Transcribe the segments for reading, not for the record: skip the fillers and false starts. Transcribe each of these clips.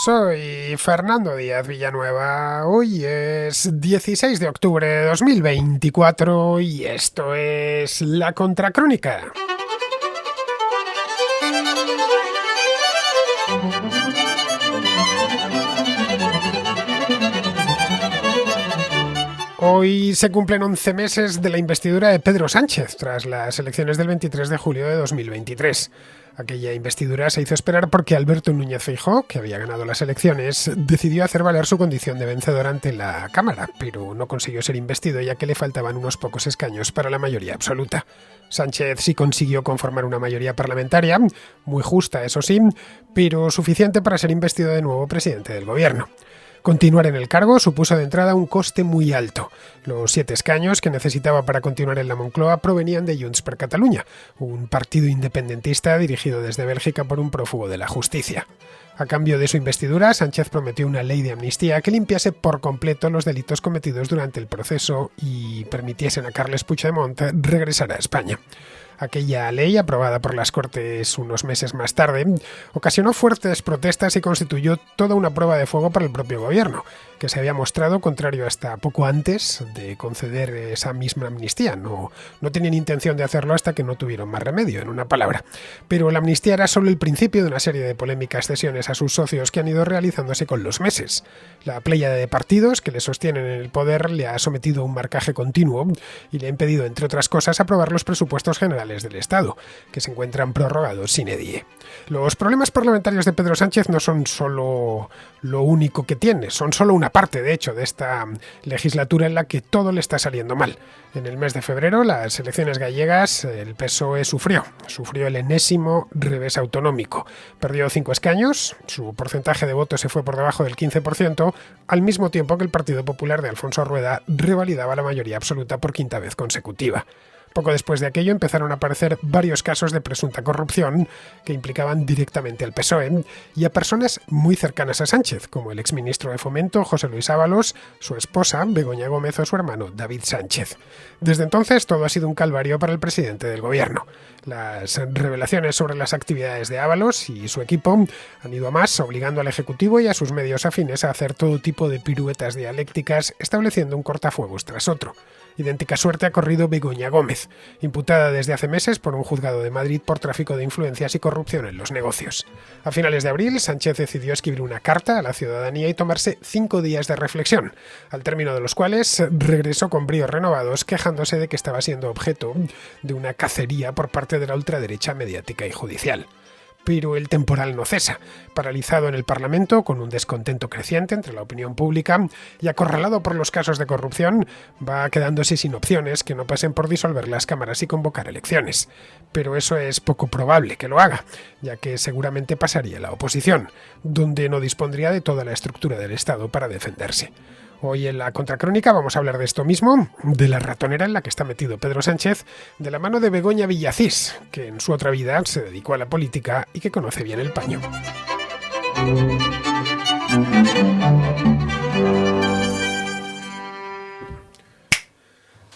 Soy Fernando Díaz Villanueva. Hoy es 16 de octubre de 2024 y esto es La Contracrónica. Hoy se cumplen 11 meses de la investidura de Pedro Sánchez tras las elecciones del 23 de julio de 2023. Aquella investidura se hizo esperar porque Alberto Núñez Feijóo, que había ganado las elecciones, decidió hacer valer su condición de vencedor ante la Cámara, pero no consiguió ser investido ya que le faltaban unos pocos escaños para la mayoría absoluta. Sánchez sí consiguió conformar una mayoría parlamentaria, muy justa eso sí, pero suficiente para ser investido de nuevo presidente del gobierno. Continuar en el cargo supuso de entrada un coste muy alto. Los 7 escaños que necesitaba para continuar en la Moncloa provenían de Junts per Catalunya, un partido independentista dirigido desde Bélgica por un prófugo de la justicia. A cambio de su investidura, Sánchez prometió una ley de amnistía que limpiase por completo los delitos cometidos durante el proceso y permitiesen a Carles Puigdemont regresar a España. Aquella ley, aprobada por las Cortes unos meses más tarde, ocasionó fuertes protestas y constituyó toda una prueba de fuego para el propio gobierno, que se había mostrado contrario hasta poco antes de conceder esa misma amnistía. No tenían intención de hacerlo hasta que no tuvieron más remedio, en una palabra. Pero la amnistía era solo el principio de una serie de polémicas cesiones a sus socios que han ido realizándose con los meses. La pléyade de partidos que le sostienen en el poder le ha sometido a un marcaje continuo y le ha impedido, entre otras cosas, aprobar los presupuestos generales del Estado, que se encuentran prorrogados sine die. Los problemas parlamentarios de Pedro Sánchez no son solo lo único que tiene, son solo una parte, de hecho, de esta legislatura en la que todo le está saliendo mal. En el mes de febrero, las elecciones gallegas, el PSOE sufrió el enésimo revés autonómico. Perdió 5 escaños, su porcentaje de votos se fue por debajo del 15%, al mismo tiempo que el Partido Popular de Alfonso Rueda revalidaba la mayoría absoluta por 5ª vez consecutiva. Poco después de aquello empezaron a aparecer varios casos de presunta corrupción que implicaban directamente al PSOE y a personas muy cercanas a Sánchez, como el exministro de Fomento José Luis Ábalos, su esposa Begoña Gómez o su hermano David Sánchez. Desde entonces todo ha sido un calvario para el presidente del gobierno. Las revelaciones sobre las actividades de Ábalos y su equipo han ido a más, obligando al Ejecutivo y a sus medios afines a hacer todo tipo de piruetas dialécticas, estableciendo un cortafuegos tras otro. Idéntica suerte ha corrido Begoña Gómez, imputada desde hace meses por un juzgado de Madrid por tráfico de influencias y corrupción en los negocios. A finales de abril, Sánchez decidió escribir una carta a la ciudadanía y tomarse 5 días de reflexión, al término de los cuales regresó con bríos renovados quejándose de que estaba siendo objeto de una cacería por parte de la ultraderecha mediática y judicial. Pero el temporal no cesa. Paralizado en el Parlamento, con un descontento creciente entre la opinión pública y acorralado por los casos de corrupción, va quedándose sin opciones que no pasen por disolver las cámaras y convocar elecciones. Pero eso es poco probable que lo haga, ya que seguramente pasaría la oposición, donde no dispondría de toda la estructura del Estado para defenderse. Hoy en La Contracrónica vamos a hablar de esto mismo, de la ratonera en la que está metido Pedro Sánchez, de la mano de Begoña Villacís, que en su otra vida se dedicó a la política y que conoce bien el paño.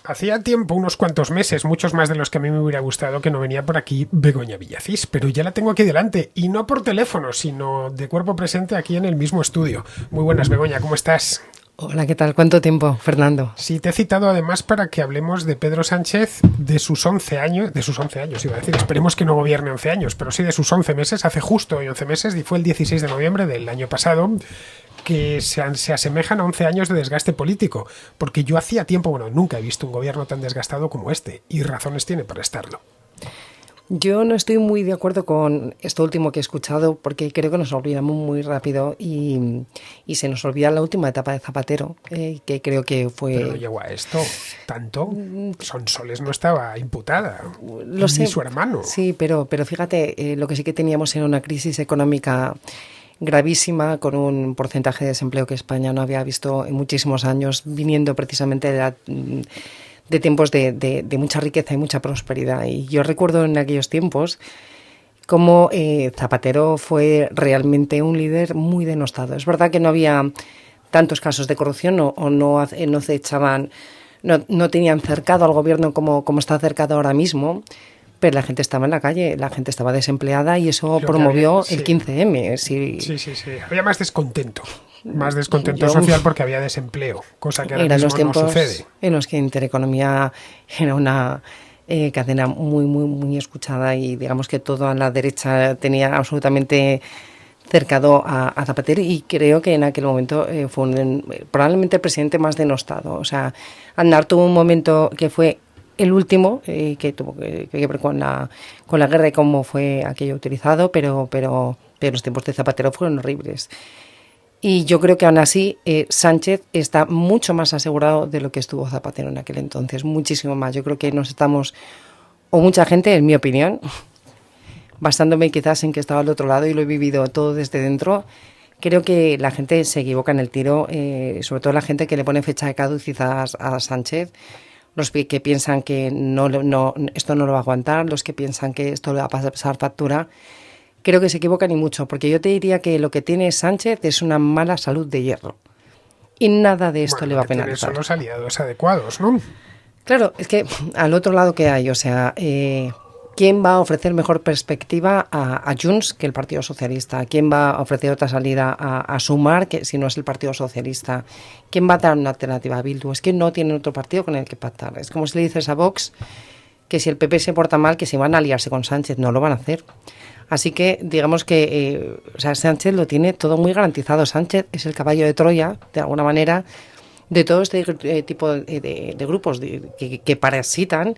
Hacía tiempo, unos cuantos meses, muchos más de los que a mí me hubiera gustado, que no venía por aquí Begoña Villacís, pero ya la tengo aquí delante, y no por teléfono, sino de cuerpo presente aquí en el mismo estudio. Muy buenas, Begoña, ¿cómo estás? Hola, ¿qué tal? ¿Cuánto tiempo, Fernando? Sí, te he citado además para que hablemos de Pedro Sánchez, de sus 11 años, iba a decir, esperemos que no gobierne 11 años, pero sí de sus 11 meses, hace justo hoy 11 meses, y fue el 16 de noviembre del año pasado, que se asemejan a 11 años de desgaste político, porque yo hacía tiempo, nunca he visto un gobierno tan desgastado como este, y razones tiene para estarlo. Yo no estoy muy de acuerdo con esto último que he escuchado, porque creo que nos olvidamos muy rápido y se nos olvida la última etapa de Zapatero, que creo que fue... Pero no llegó a esto tanto. Sonsoles no estaba imputada, lo sé, ni su hermano. Sí, pero fíjate, lo que sí que teníamos era una crisis económica gravísima, con un porcentaje de desempleo que España no había visto en muchísimos años, viniendo precisamente de tiempos de mucha riqueza y mucha prosperidad. Y yo recuerdo en aquellos tiempos cómo Zapatero fue realmente un líder muy denostado. Es verdad que no había tantos casos de corrupción no se echaban, no tenían cercado al gobierno como está cercado ahora mismo, Pero la gente estaba en la calle, la gente estaba desempleada y eso promovió el 15M. Sí. Había más descontento. Más descontento social porque había desempleo, cosa que ahora mismo los tiempos no sucede. En los que Intereconomía era una cadena muy escuchada y digamos que todo a la derecha tenía absolutamente cercado a Zapatero, y creo que en aquel momento fue probablemente el presidente más denostado. O sea, Aznar tuvo un momento que fue el último, que tuvo que ver con la guerra y cómo fue aquello utilizado, pero los tiempos de Zapatero fueron horribles. Y yo creo que aún así Sánchez está mucho más asegurado de lo que estuvo Zapatero en aquel entonces, muchísimo más. Yo creo que nos estamos, o mucha gente, en mi opinión, basándome quizás en que estaba al otro lado y lo he vivido todo desde dentro, creo que la gente se equivoca en el tiro, sobre todo la gente que le pone fecha de caducidad a Sánchez, los que piensan que esto no lo va a aguantar, los que piensan que esto le va a pasar factura. Creo que se equivocan y mucho, porque yo te diría que lo que tiene Sánchez es una mala salud de hierro. Y nada de esto le va a penalizar. Son los aliados adecuados, ¿no? Claro, es que al otro lado que hay, o sea, ¿quién va a ofrecer mejor perspectiva a Junts que el Partido Socialista? ¿Quién va a ofrecer otra salida a Sumar que si no es el Partido Socialista? ¿Quién va a dar una alternativa a Bildu? Es que no tienen otro partido con el que pactar. Es como si le dices a Vox que si el PP se porta mal, que si van a aliarse con Sánchez, no lo van a hacer. Así que digamos que Sánchez lo tiene todo muy garantizado. Sánchez es el caballo de Troya, de alguna manera, de todo este tipo de grupos que parasitan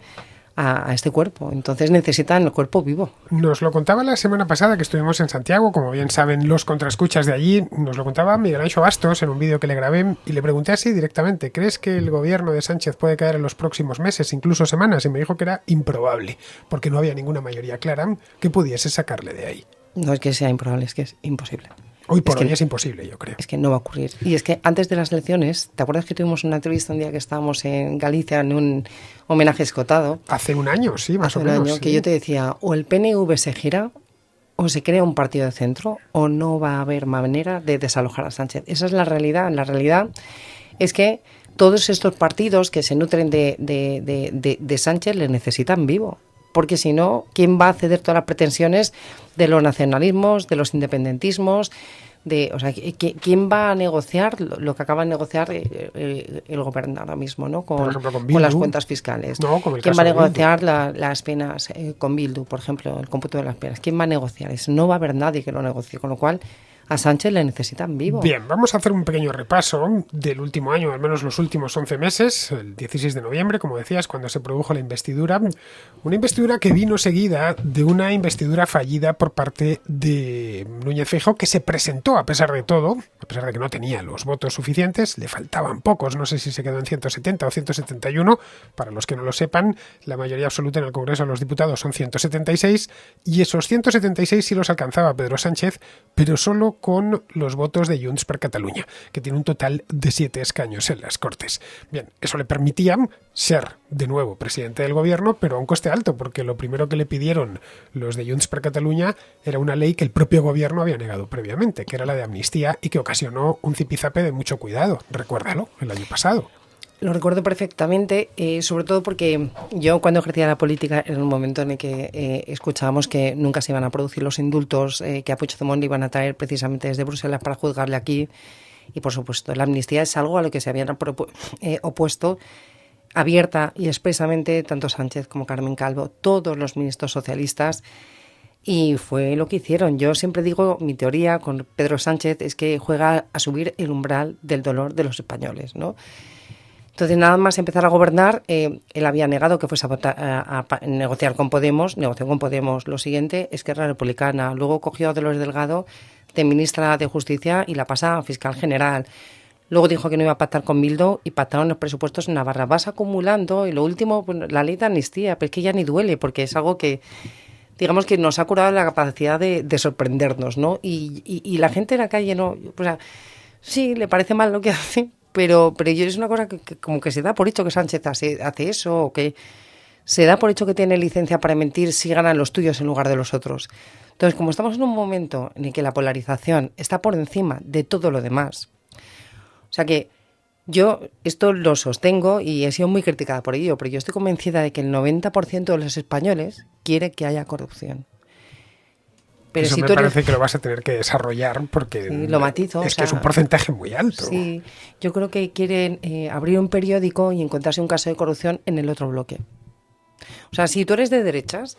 a este cuerpo. Entonces necesitan el cuerpo vivo. Nos lo contaba la semana pasada que estuvimos en Santiago, como bien saben los contraescuchas de allí, nos lo contaba Miguel Anxo Bastos en un vídeo que le grabé y le pregunté así directamente: ¿crees que el gobierno de Sánchez puede caer en los próximos meses, incluso semanas? Y me dijo que era improbable, porque no había ninguna mayoría clara que pudiese sacarle de ahí. No es que sea improbable, es que es imposible. Hoy por hoy es imposible, yo creo. Es que no va a ocurrir. Y es que antes de las elecciones, ¿te acuerdas que tuvimos una entrevista un día que estábamos en Galicia en un homenaje escotado? Hace un año, sí, más o menos. Hace un año, que yo te decía, o el PNV se gira, o se crea un partido de centro, o no va a haber manera de desalojar a Sánchez. Esa es la realidad. La realidad es que todos estos partidos que se nutren de Sánchez le necesitan vivo. Porque si no, ¿quién va a ceder todas las pretensiones de los nacionalismos, de los independentismos? ¿Quién va a negociar lo que acaba de negociar el gobierno ahora mismo, ¿no? Con las cuentas fiscales? No, ¿Quién va a negociar las penas con Bildu, por ejemplo, el cómputo de las penas? ¿Quién va a negociar eso? No va a haber nadie que lo negocie, con lo cual a Sánchez le necesitan vivo. Bien, vamos a hacer un pequeño repaso del último año, al menos los últimos 11 meses, el 16 de noviembre, como decías, cuando se produjo la investidura. Una investidura que vino seguida de una investidura fallida por parte de Núñez Feijóo, que se presentó a pesar de todo, a pesar de que no tenía los votos suficientes, le faltaban pocos, no sé si se quedó en 170 o 171, para los que no lo sepan, la mayoría absoluta en el Congreso de los Diputados son 176, y esos 176 sí los alcanzaba Pedro Sánchez, pero solo con los votos de Junts per Catalunya, que tiene un total de 7 escaños en las Cortes. Bien, eso le permitía ser de nuevo presidente del gobierno, pero a un coste alto, porque lo primero que le pidieron los de Junts per Catalunya era una ley que el propio gobierno había negado previamente, que era la de amnistía, y que ocasionó un zipizape de mucho cuidado. Recuérdalo, el año pasado. Lo recuerdo perfectamente, sobre todo porque yo cuando ejercía la política era un momento en el que escuchábamos que nunca se iban a producir los indultos que a Puigdemont le iban a traer precisamente desde Bruselas para juzgarle aquí. Y por supuesto, la amnistía es algo a lo que se habían opuesto abierta y expresamente tanto Sánchez como Carmen Calvo, todos los ministros socialistas, y fue lo que hicieron. Yo siempre digo, mi teoría con Pedro Sánchez es que juega a subir el umbral del dolor de los españoles, ¿no? Entonces, nada más empezar a gobernar, él había negado que fuese a negociar con Podemos, negoció con Podemos. Lo siguiente es que era republicana. Luego cogió a Dolores Delgado de ministra de Justicia y la pasa a fiscal general. Luego dijo que no iba a pactar con Bildu y pactaron los presupuestos en Navarra. Vas acumulando y lo último, pues, la ley de amnistía, pero es que ya ni duele porque es algo que, digamos que nos ha curado la capacidad de sorprendernos, ¿no? Y la gente en la calle no, o sea, sí, le parece mal lo que hace, pero yo es una cosa que como que se da por hecho que Sánchez hace eso, o que se da por hecho que tiene licencia para mentir si ganan los tuyos en lugar de los otros. Entonces, como estamos en un momento en el que la polarización está por encima de todo lo demás, o sea que Yo esto lo sostengo y he sido muy criticada por ello, pero yo estoy convencida de que el 90% de los españoles quiere que haya corrupción. Pero Eso si me tú eres... parece que lo vas a tener que desarrollar porque Sí, lo matizo, o es que es un sea, porcentaje muy alto. sí, yo creo que quieren abrir un periódico y encontrarse un caso de corrupción en el otro bloque. O sea, si tú eres de derechas,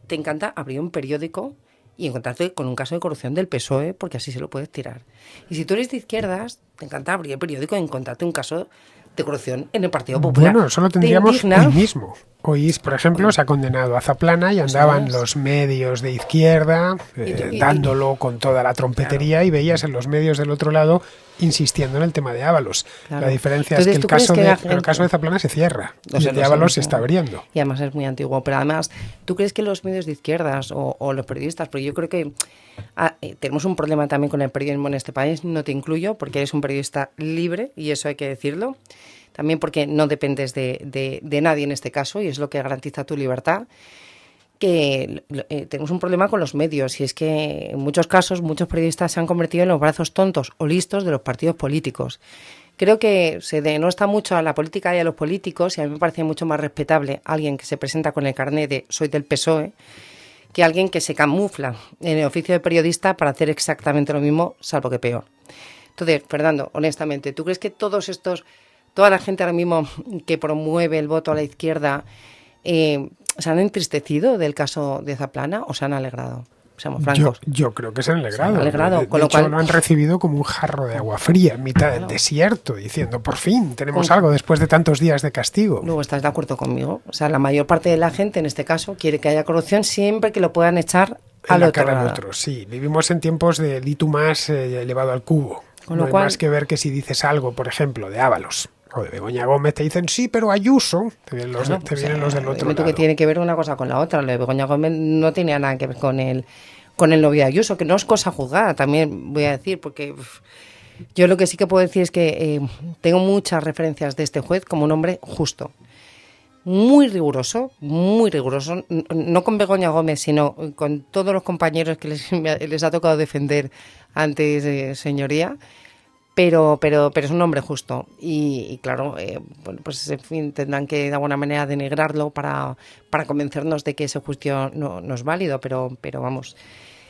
te encanta abrir un periódico y encontrarte con un caso de corrupción del PSOE, porque así se lo puedes tirar. Y si tú eres de izquierdas, te encanta abrir el periódico y encontrarte un caso de corrupción en el Partido Popular. Bueno, eso lo ¿Te tendríamos hoy indigna? mismo. Hoy, por ejemplo, Hoy, se ha condenado a Zaplana y eso andaban es. los medios de izquierda Y dándolo con toda la claro, trompetería y veías en los medios del otro lado insistiendo en el tema de Ábalos. La claro. diferencia es que Entonces, ¿tú crees que la pero el caso gente... de Zaplana se cierra No y sé, el de lo Ábalos se sé. está abriendo. Y además es muy antiguo. Pero además, ¿tú crees que los medios de izquierdas o los periodistas, porque yo creo que tenemos un problema también con el periodismo en este país, no te incluyo porque eres un periodista libre y eso hay que decirlo, también porque no dependes de nadie en este caso y es lo que garantiza tu libertad, que tenemos un problema con los medios y es que en muchos casos muchos periodistas se han convertido en los brazos tontos o listos de los partidos políticos. Creo que se denosta mucho a la política y a los políticos y a mí me parece mucho más respetable alguien que se presenta con el carné de soy del PSOE que alguien que se camufla en el oficio de periodista para hacer exactamente lo mismo, salvo que peor. Entonces, Fernando, honestamente, ¿tú crees que toda la gente ahora mismo que promueve el voto a la izquierda se han entristecido del caso de Zaplana o se han alegrado? Seamos francos. Yo creo que se han Se han alegrado. alegrado, con De lo hecho, cual... lo han recibido como un jarro de agua fría en mitad del Claro. desierto, diciendo, por fin, tenemos Con- algo después de tantos días de castigo. Luego, ¿estás de acuerdo conmigo? O sea, la mayor parte de la gente, en este caso, quiere que haya corrupción siempre que lo puedan echar En al la otro cara del lado. otro, sí. Vivimos en tiempos de y más elevado al cubo. Con No lo hay cual, más que ver que si dices algo, por ejemplo, de Ábalos o de Begoña Gómez, te dicen, sí, pero Ayuso. Te vienen los, claro, te o vienen los del sea, otro dime tú que lado. tiene que ver una cosa con la otra. Lo de Begoña Gómez no tenía nada que ver con el novio de Ayuso, que no es cosa juzgada, también voy a decir, porque yo lo que sí que puedo decir es que tengo muchas referencias de este juez como un hombre justo. Muy riguroso, no con Begoña Gómez, sino con todos los compañeros que les ha tocado defender antes, señoría, pero es un hombre justo y claro, bueno, pues en fin, tendrán que de alguna manera denigrarlo para convencernos de que ese juicio no es válido, pero vamos,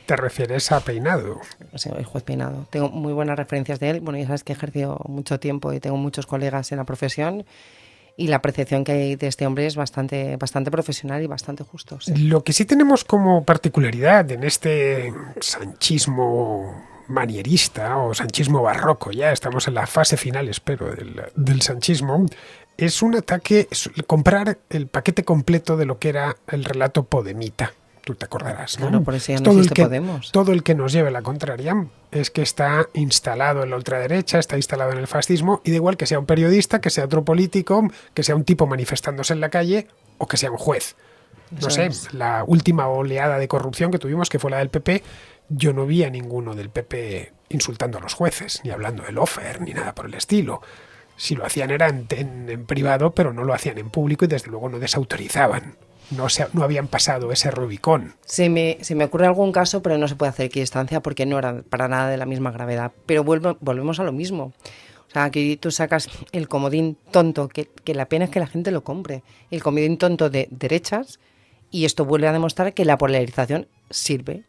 Te refieres a Peinado. o sea, el juez Peinado. Tengo muy buenas referencias de él, bueno, ya sabes que he ejercido mucho tiempo y tengo muchos colegas en la profesión y la percepción que hay de este hombre es bastante profesional y bastante justo. Sí. Lo que sí tenemos como particularidad en este sanchismo manierista o sanchismo barroco, ya estamos en la fase final, espero, del sanchismo, es un ataque, es comprar el paquete completo de lo que era el relato podemita. Tú te acordarás, ¿no? Claro, por eso ya no Todo existe que, Podemos. todo el que nos lleve la contraria es que está instalado en la ultraderecha, está instalado en el fascismo, y da igual que sea un periodista, que sea otro político, que sea un tipo manifestándose en la calle o que sea un juez. No Eso sé, es. la última oleada de corrupción que tuvimos, que fue la del PP, yo no vi a ninguno del PP insultando a los jueces, ni hablando de lofer, ni nada por el estilo. Si lo hacían era en privado, pero no lo hacían en público y desde luego no desautorizaban. No habían pasado ese Rubicón. Se me ocurre algún caso, pero no se puede hacer equidistancia porque no era para nada de la misma gravedad. Pero volvemos a lo mismo. O sea, aquí tú sacas el comodín tonto, que la pena es que la gente lo compre. El comodín tonto de derechas, y esto vuelve a demostrar que la polarización sirve.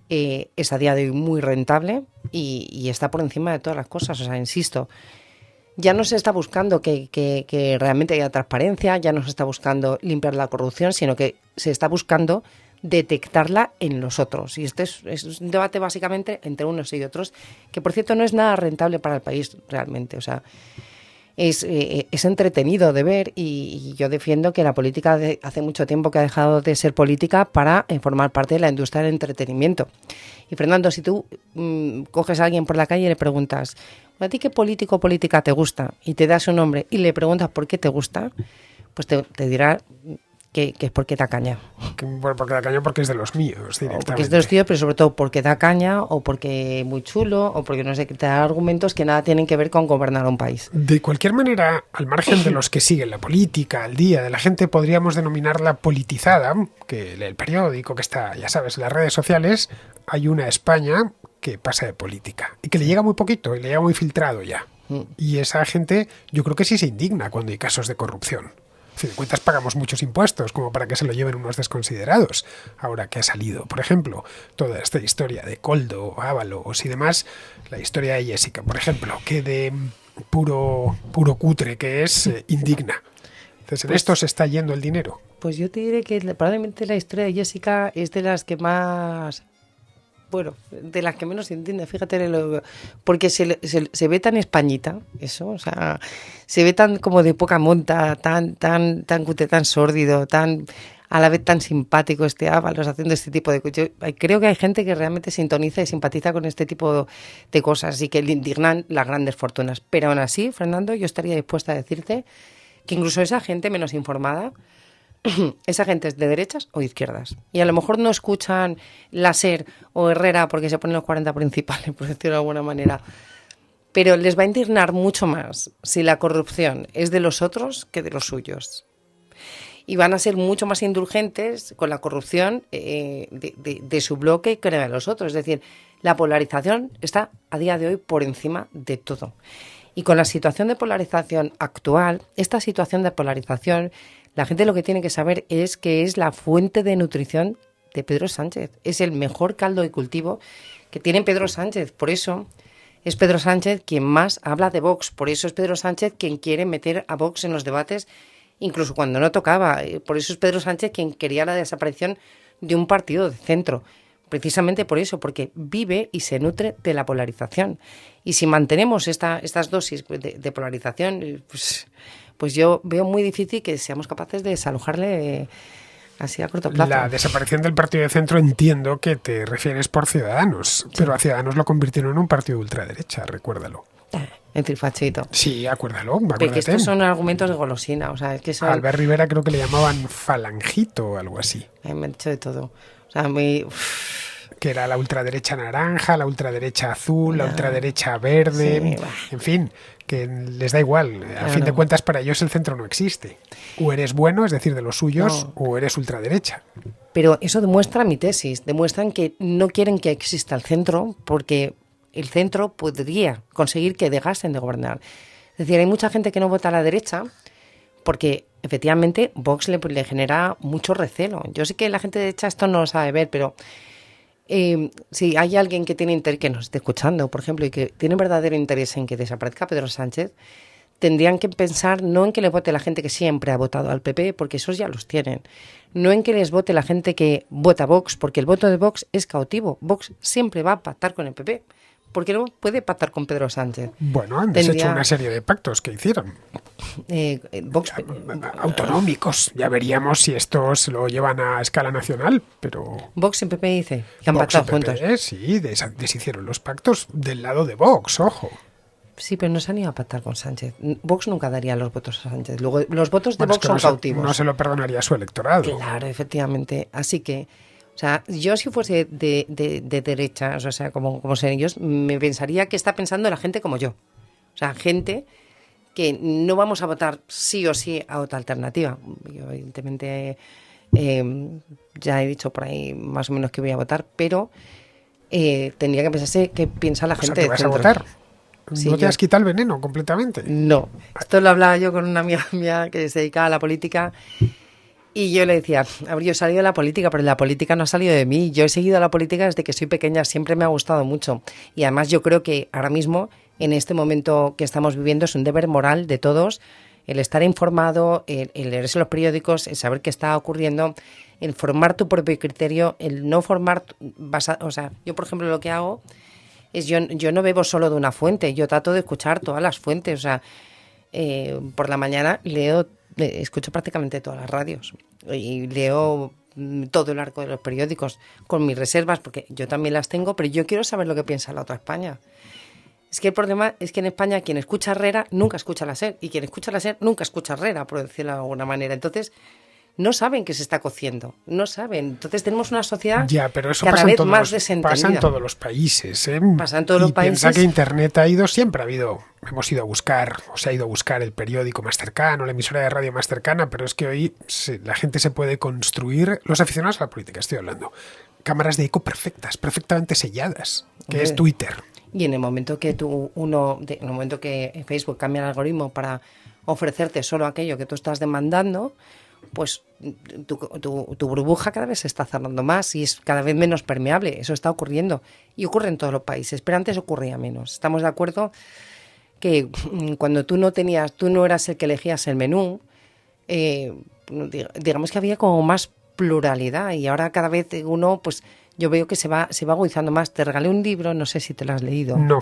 Es a día de hoy muy rentable y está por encima de todas las cosas. O sea, insisto, ya no se está buscando que realmente haya transparencia, ya no se está buscando limpiar la corrupción, sino que se está buscando detectarla en los otros. Y este es un debate básicamente entre unos y otros, que por cierto no es nada rentable para el país realmente. O sea, es entretenido de ver y yo defiendo que la política hace mucho tiempo que ha dejado de ser política para formar parte de la industria del entretenimiento. Y Fernando, si tú coges a alguien por la calle y le preguntas, ¿a ti qué político o política te gusta? Y te das su nombre y le preguntas por qué te gusta, pues te dirá que es porque da caña. Bueno, porque da caña porque es de los míos, directamente. O porque es de los tíos, pero sobre todo porque da caña, o porque es muy chulo, o porque no sé, te da argumentos que nada tienen que ver con gobernar un país. De cualquier manera, al margen de los que siguen la política, al día de la gente, podríamos denominarla politizada, que lee el periódico, que está, ya sabes, en las redes sociales, hay una España que pasa de política y que le llega muy poquito y le llega muy filtrado ya. Y esa gente yo creo que sí se indigna cuando hay casos de corrupción. A fin de cuentas pagamos muchos impuestos como para que se lo lleven unos desconsiderados. Ahora que ha salido, por ejemplo, toda esta historia de Koldo, Ábalos y demás, la historia de Jessica, por ejemplo, que de puro cutre que es, indigna. Entonces, en esto se está yendo el dinero. Pues yo te diré que probablemente la historia de Jessica es de las que más... Bueno, de las que menos se entiende, fíjate, porque se ve tan españita, eso, o sea, se ve tan como de poca monta, tan cutre, tan sórdido, tan a la vez tan simpático este Ábalos haciendo este tipo de cosas. Creo que hay gente que realmente sintoniza y simpatiza con este tipo de cosas y que le indignan las grandes fortunas. Pero aún así, Fernando, yo estaría dispuesta a decirte que incluso esa gente menos informada, esa gente es de derechas o de izquierdas. Y a lo mejor no escuchan la SER o Herrera porque se ponen los 40 principales, por decirlo de alguna manera. Pero les va a indignar mucho más si la corrupción es de los otros que de los suyos. Y van a ser mucho más indulgentes con la corrupción de su bloque que de los otros. Es decir, la polarización está a día de hoy por encima de todo. Y con la situación de polarización actual, esta situación de polarización, la gente lo que tiene que saber es que es la fuente de nutrición de Pedro Sánchez. Es el mejor caldo de cultivo que tiene Pedro Sánchez. Por eso es Pedro Sánchez quien más habla de Vox. Por eso es Pedro Sánchez quien quiere meter a Vox en los debates, incluso cuando no tocaba. Por eso es Pedro Sánchez quien quería la desaparición de un partido de centro. Precisamente por eso, porque vive y se nutre de la polarización. Y si mantenemos estas dosis de polarización, pues yo veo muy difícil que seamos capaces de desalojarle así a corto plazo. La desaparición del partido de centro entiendo que te refieres por Ciudadanos, sí. Pero a Ciudadanos lo convirtieron en un partido de ultraderecha, recuérdalo. En trifachito. Sí, acuérdalo. Porque estos son argumentos de golosina. O sea, es que son... Albert Rivera creo que le llamaban falangito o algo así. Me han dicho de todo. O sea, muy... Que era la ultraderecha naranja, la ultraderecha azul, la ultraderecha verde, sí, en fin, que les da igual. A fin de cuentas, para ellos el centro no existe. O eres bueno, es decir, de los suyos, o eres ultraderecha. Pero eso demuestra mi tesis. Demuestran que no quieren que exista el centro porque el centro podría conseguir que dejasen de gobernar. Es decir, hay mucha gente que no vota a la derecha porque efectivamente Vox le genera mucho recelo. Yo sé que la gente de derecha esto no lo sabe ver, pero... si hay alguien que tiene interés, que nos esté escuchando, por ejemplo, y que tiene verdadero interés en que desaparezca Pedro Sánchez, tendrían que pensar no en que le vote la gente que siempre ha votado al PP, porque esos ya los tienen, no en que les vote la gente que vota Vox, porque el voto de Vox es cautivo. Vox siempre va a pactar con el PP, porque no puede pactar con Pedro Sánchez. Bueno, han deshecho una serie de pactos que hicieron. Vox, autonómicos. Ya veríamos si estos lo llevan a escala nacional, pero... Vox y PP dice que han pactado juntos. Sí, deshicieron los pactos del lado de Vox, ojo. Sí, pero no se han ido a pactar con Sánchez. Vox nunca daría los votos a Sánchez. Luego, los votos de Vox son cautivos. No se lo perdonaría a su electorado. Claro, efectivamente. Así que... O sea, yo si fuese de derecha, o sea, como sean ellos, me pensaría que está pensando la gente como yo. O sea, gente que no vamos a votar sí o sí a otra alternativa. Yo, evidentemente, ya he dicho por ahí más o menos que voy a votar, pero tendría que pensarse qué piensa la gente. ¿Te vas a votar? Sí, ¿no te has quitado el veneno completamente? No. Esto lo hablaba yo con una amiga mía que se dedicaba a la política. Y yo le decía, yo he salido de la política, pero la política no ha salido de mí. Yo he seguido la política desde que soy pequeña, siempre me ha gustado mucho. Y además yo creo que ahora mismo, en este momento que estamos viviendo, es un deber moral de todos el estar informado, el leerse los periódicos, el saber qué está ocurriendo, el formar tu propio criterio, el no formar... O sea, yo por ejemplo lo que hago es yo no bebo solo de una fuente, yo trato de escuchar todas las fuentes. O sea, por la mañana escucho prácticamente todas las radios y leo todo el arco de los periódicos con mis reservas, porque yo también las tengo, pero yo quiero saber lo que piensa la otra España. Es que el problema es que en España quien escucha a Herrera nunca escucha a la SER, y quien escucha a la SER nunca escucha a Herrera, por decirlo de alguna manera. Entonces no saben que se está cociendo, no saben. Entonces tenemos una sociedad pero eso cada vez más desentendida. Pasa en todos los países, ¿eh? Pasa en todos los países. Piensa que Internet hemos ido a buscar, o se ha ido a buscar el periódico más cercano, la emisora de radio más cercana, pero es que hoy la gente se puede construir, los aficionados a la política estoy hablando, cámaras de eco perfectamente selladas, que es Twitter. Y en el momento que en el momento que Facebook cambia el algoritmo para ofrecerte solo aquello que tú estás demandando, pues tu burbuja cada vez se está cerrando más y es cada vez menos permeable. Eso está ocurriendo y ocurre en todos los países, pero antes ocurría menos. Estamos de acuerdo que cuando tú no eras el que elegías el menú, digamos que había como más pluralidad y ahora cada vez uno, pues yo veo que se va agudizando más. Te regalé un libro, no sé si te lo has leído. No.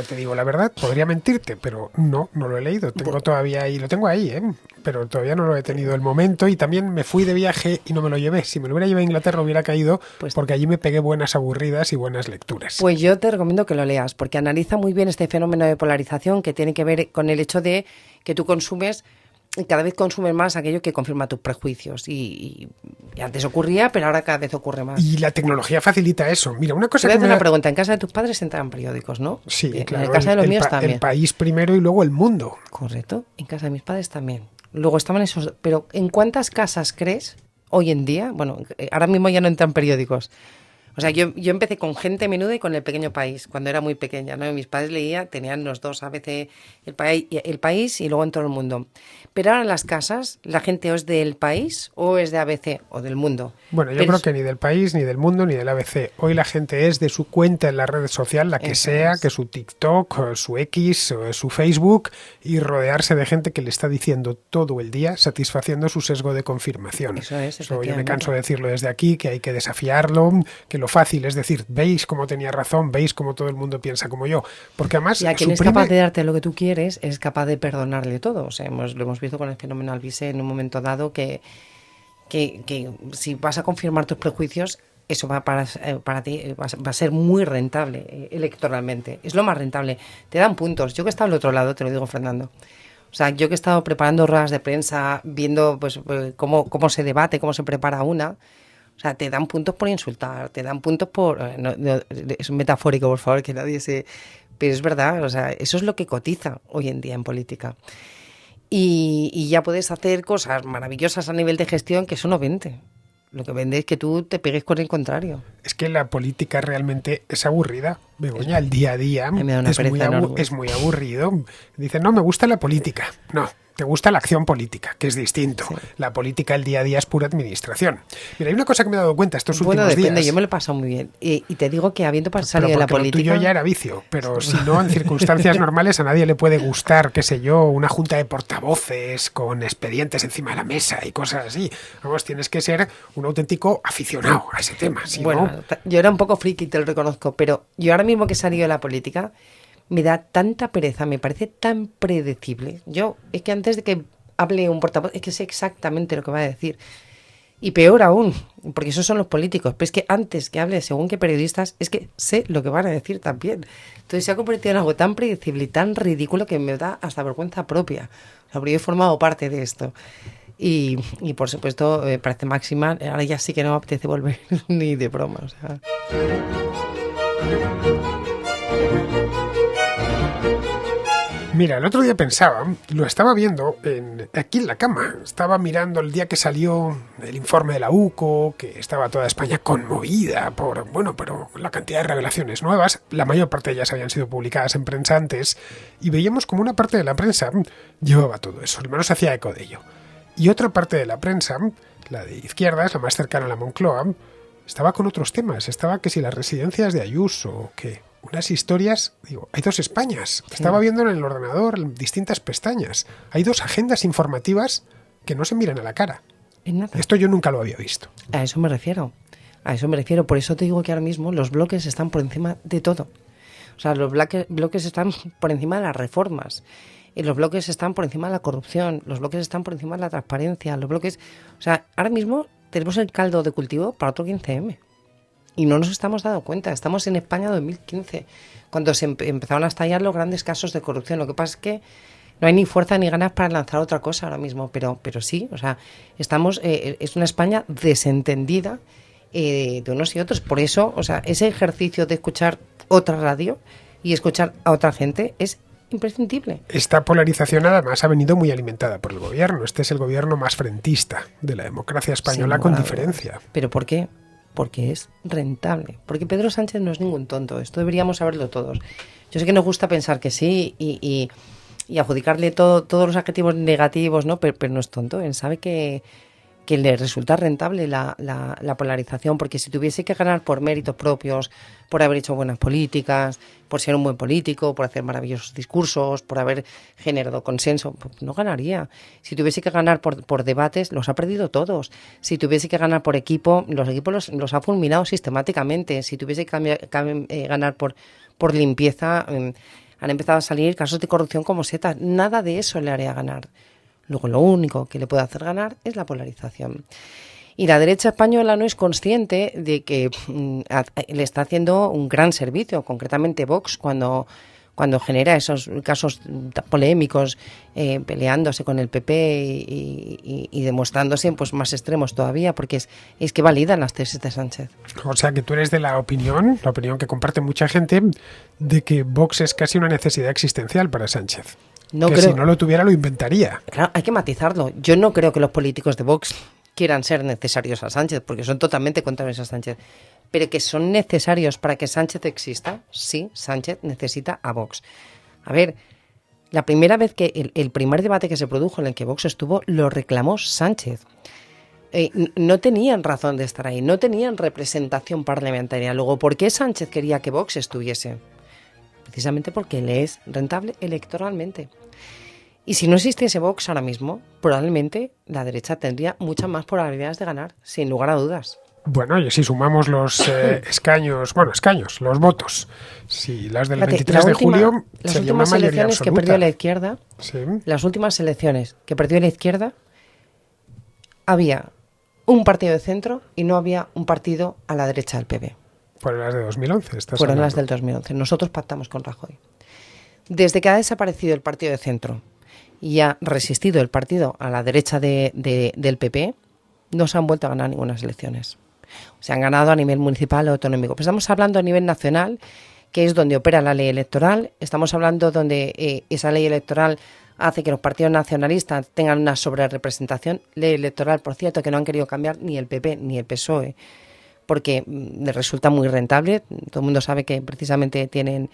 Te digo la verdad, podría mentirte, pero no lo he leído. Lo tengo ahí, pero todavía no lo he tenido el momento y también me fui de viaje y no me lo llevé. Si me lo hubiera llevado a Inglaterra hubiera caído, porque allí me pegué buenas aburridas y buenas lecturas. Pues yo te recomiendo que lo leas, porque analiza muy bien este fenómeno de polarización que tiene que ver con el hecho de que tú cada vez consumes más aquello que confirma tus prejuicios y antes ocurría, pero ahora cada vez ocurre más. Y la tecnología facilita eso. Mira, una cosa Te voy a hacer una pregunta. En casa de tus padres entran periódicos, ¿no? Sí, claro. En casa de los míos también. El País primero y luego El Mundo. Correcto. En casa de mis padres también. Luego estaban esos... Pero ¿en cuántas casas crees hoy en día? Bueno, ahora mismo ya no entran periódicos. O sea, yo empecé con Gente Menuda y con El Pequeño País, cuando era muy pequeña, ¿no? Mis padres tenían los dos, ABC, el país y luego En Todo el Mundo. Pero ahora en las casas, la gente o es del País o es de ABC o del Mundo. Bueno, yo creo que ni del País, ni del Mundo, ni del ABC. Hoy la gente es de su cuenta en la red social, la que sea, que su TikTok, su X, o su Facebook, y rodearse de gente que le está diciendo todo el día, satisfaciendo su sesgo de confirmación. Eso yo me canso de decirlo desde aquí, que hay que desafiarlo, que lo fácil es decir, veis cómo tenía razón, veis cómo todo el mundo piensa como yo. Porque además y a quien es capaz de darte lo que tú quieres, es capaz de perdonarle todo. O sea, lo hemos visto con el fenómeno Alvise en un momento dado que si vas a confirmar tus prejuicios, eso para ti va a ser muy rentable electoralmente. Es lo más rentable. Te dan puntos. Yo que he estado al otro lado, te lo digo, Fernando. O sea, yo que he estado preparando ruedas de prensa, viendo pues cómo se debate, cómo se prepara una. O sea, te dan puntos por insultar, te dan puntos por... es un metafórico, por favor, que nadie se... Pero es verdad, o sea, eso es lo que cotiza hoy en día en política. Y ya puedes hacer cosas maravillosas a nivel de gestión que eso no vende. Lo que vende es que tú te pegues con el contrario. Es que la política realmente es aburrida, Begoña, el día a día es muy aburrido. Dicen, no, me gusta la política. No, te gusta la acción política, que es distinto. Sí. La política, el día a día, es pura administración. Mira, hay una cosa que me he dado cuenta estos últimos días. Bueno, depende, yo me lo he pasado muy bien. Y te digo que habiendo salido de la política... Lo tuyo ya era vicio, pero si no, en circunstancias normales a nadie le puede gustar, qué sé yo, una junta de portavoces con expedientes encima de la mesa y cosas así. Vamos, tienes que ser un auténtico aficionado a ese tema. Si bueno, no... yo era un poco friki, te lo reconozco, pero yo ahora mismo que he salido de la política... Me da tanta pereza, me parece tan predecible. Yo, es que antes de que hable un portavoz, es que sé exactamente lo que va a decir. Y peor aún, porque esos son los políticos. Pero es que antes que hable según qué periodistas, es que sé lo que van a decir también. Entonces se ha convertido en algo tan predecible y tan ridículo que me da hasta vergüenza propia. O sea, porque yo he formado parte de esto. Y por supuesto, parece máxima. Ahora ya sí que no me apetece volver ni de broma. O sea... Mira, el otro día pensaba, lo estaba viendo aquí en la cama, estaba mirando el día que salió el informe de la UCO, que estaba toda España conmovida por la cantidad de revelaciones nuevas, la mayor parte de ellas habían sido publicadas en prensa antes, y veíamos como una parte de la prensa llevaba todo eso, al menos hacía eco de ello. Y otra parte de la prensa, la de izquierdas, la más cercana a la Moncloa, estaba con otros temas, estaba que si las residencias de Ayuso, que... unas historias, digo, hay dos Españas. Sí. Estaba viendo en el ordenador distintas pestañas. Hay dos agendas informativas que no se miran a la cara. En nada. Esto yo nunca lo había visto. A eso me refiero. Por eso te digo que ahora mismo los bloques están por encima de todo. O sea, los bloques están por encima de las reformas. Y los bloques están por encima de la corrupción. Los bloques están por encima de la transparencia. Los bloques... O sea, ahora mismo tenemos el caldo de cultivo para otro 15M. Y no nos estamos dando cuenta. Estamos en España 2015, cuando se empezaron a estallar los grandes casos de corrupción. Lo que pasa es que no hay ni fuerza ni ganas para lanzar otra cosa ahora mismo. Pero sí, o sea, estamos es una España desentendida de unos y otros. Por eso, o sea, ese ejercicio de escuchar otra radio y escuchar a otra gente es imprescindible. Esta polarización además ha venido muy alimentada por el gobierno. Este es el gobierno más frentista de la democracia española, con diferencia. ¿Pero por qué? porque es rentable. Porque Pedro Sánchez no es ningún tonto, esto deberíamos saberlo todos. Yo sé que nos gusta pensar que sí y adjudicarle todos los adjetivos negativos, ¿no? Pero no es tonto, él sabe que le resulta rentable la polarización, porque si tuviese que ganar por méritos propios, por haber hecho buenas políticas, por ser un buen político, por hacer maravillosos discursos, por haber generado consenso, pues no ganaría. Si tuviese que ganar por debates, los ha perdido todos. Si tuviese que ganar por equipo, los equipos los ha fulminado sistemáticamente. Si tuviese que ganar por limpieza, han empezado a salir casos de corrupción como setas. Nada de eso le haría ganar. Luego lo único que le puede hacer ganar es la polarización. Y la derecha española no es consciente de que le está haciendo un gran servicio, concretamente Vox, cuando genera esos casos polémicos, peleándose con el PP y demostrándose pues más extremos todavía, porque es que validan las tesis de Sánchez. O sea que tú eres de la opinión que comparte mucha gente, de que Vox es casi una necesidad existencial para Sánchez. No que creo, si no lo tuviera lo inventaría. Claro, hay que matizarlo. Yo no creo que los políticos de Vox quieran ser necesarios a Sánchez, porque son totalmente contrarios a Sánchez. Pero que son necesarios para que Sánchez exista, sí, Sánchez necesita a Vox. A ver, la primera vez que el primer debate que se produjo en el que Vox estuvo, lo reclamó Sánchez. No tenían razón de estar ahí, no tenían representación parlamentaria. Luego, ¿por qué Sánchez quería que Vox estuviese? Precisamente porque le es rentable electoralmente. Y si no existiese Vox ahora mismo, probablemente la derecha tendría muchas más probabilidades de ganar, sin lugar a dudas. Bueno, y si sumamos los escaños, los votos, si las del 23 de julio, las últimas elecciones que perdió la izquierda, sí. Las últimas elecciones que perdió la izquierda, había un partido de centro y no había un partido a la derecha del PP. Fueron las de 2011. Fueron las del 2011. Nosotros pactamos con Rajoy. Desde que ha desaparecido el partido de centro y ha resistido el partido a la derecha del PP, no se han vuelto a ganar ninguna elecciones. Se han ganado a nivel municipal o autonómico. Pero estamos hablando a nivel nacional, que es donde opera la ley electoral. Estamos hablando donde esa ley electoral hace que los partidos nacionalistas tengan una sobrerepresentación. Ley electoral, por cierto, que no han querido cambiar ni el PP ni el PSOE, porque les resulta muy rentable. Todo el mundo sabe que precisamente tienen